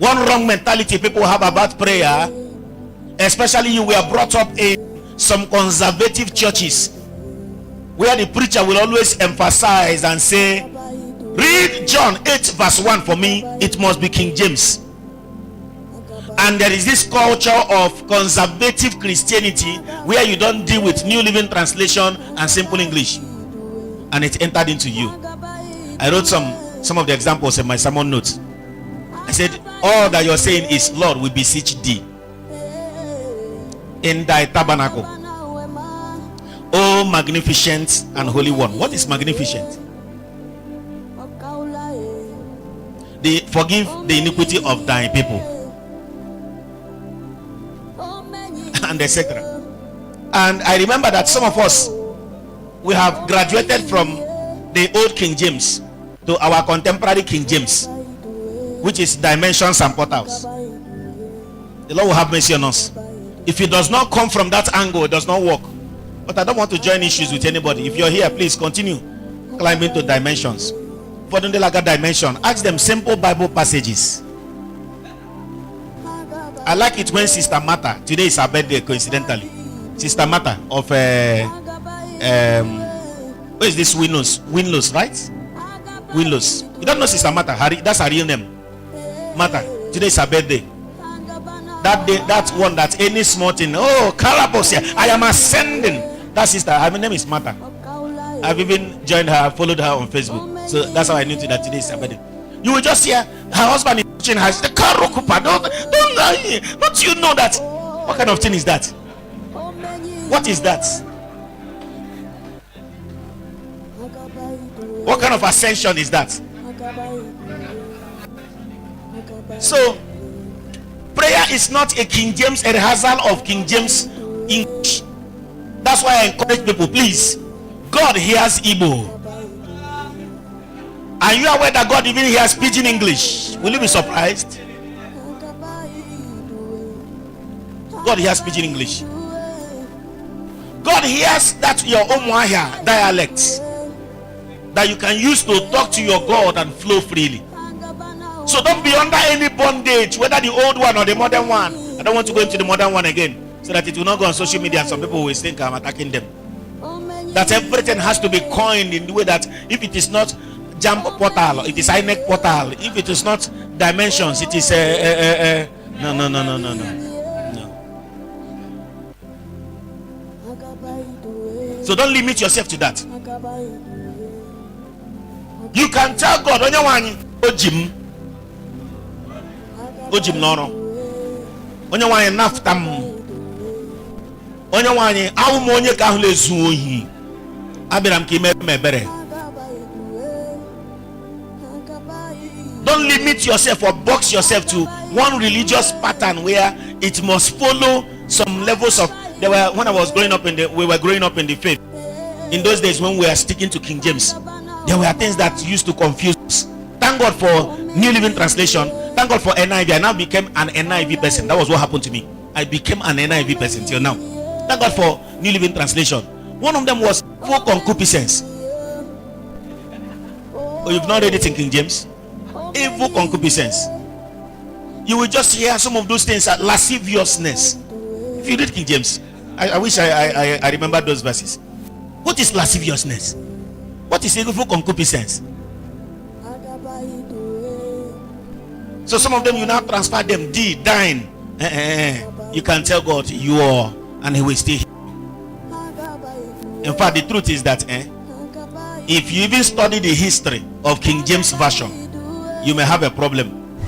One wrong mentality people have about prayer, especially you were brought up in some conservative churches where the preacher will always emphasize and say, read John 8 verse 1 for me, it must be King James. And there is this culture of conservative Christianity where you don't deal with New Living Translation and simple English, and it entered into you. I wrote some of the examples in my sermon notes. I said, all that you're saying is, Lord, we beseech thee in thy tabernacle, O magnificent and holy one. What is magnificent? Forgive the iniquity of thy people, and etc. And I remember that some of us, we have graduated from the old King James to our contemporary King James, which is dimensions and portals. The Lord will have mercy on us. If it does not come from that angle, it does not work. But I don't want to join issues with anybody. If you're here, please continue climbing to dimensions. For the Laga dimension, ask them simple Bible passages. I like it when Sister Martha, today is her birthday coincidentally, Sister Martha of where is this Winlows, right? Winlows. You don't know Sister Martha, that's her real name. Martha, today is her birthday. That day, that's one that any small thing, oh Calabos, I am ascending. That sister, her name is Martha. I've even joined her, followed her on Facebook. So that's how I knew that today is her birthday. You will just hear her husband is watching her. The car don't lie. Don't you know that? What kind of thing is that? What is that? What kind of ascension is that? So prayer is not a King James, a rehearsal of King James English. That's why I encourage people, please. God hears Igbo. Are you aware that God even hears pidgin English? Will you be surprised? God hears pidgin English. God hears that your Omuahia dialect that you can use to talk to your God and flow freely. So don't be under any bondage, whether the old one or the modern one. I don't want to go into the modern one again, so that it will not go on social media and some people will think I'm attacking them. That everything has to be coined in the way that if it is not Jump portal, it is INEC portal. If it is not dimensions, it is no. So don't limit yourself to that. You can tell God, Ojim Noro, Onyawani Naftam, Onyawani, Aumonye Kahule Zuhi, Abiram Kime Mebere. Don't limit yourself or box yourself to one religious pattern where it must follow some levels of. When I was growing up we were growing up in the faith. In those days when we were sticking to King James, there were things that used to confuse us. Thank God for New Living Translation. Thank God for NIV. I now became an NIV person. That was what happened to me. I became an NIV person till now. Thank God for New Living Translation. One of them was for concupiscence. Oh, you've not read it in King James? Evil concupiscence. You will just hear some of those things at lasciviousness. If you read King James, I wish I remember those verses. What is lasciviousness? What is evil concupiscence? So some of them you now transfer them, thine. You can tell God you are, and He will stay here. In fact, the truth is that if you even study the history of King James Version, you may have a problem.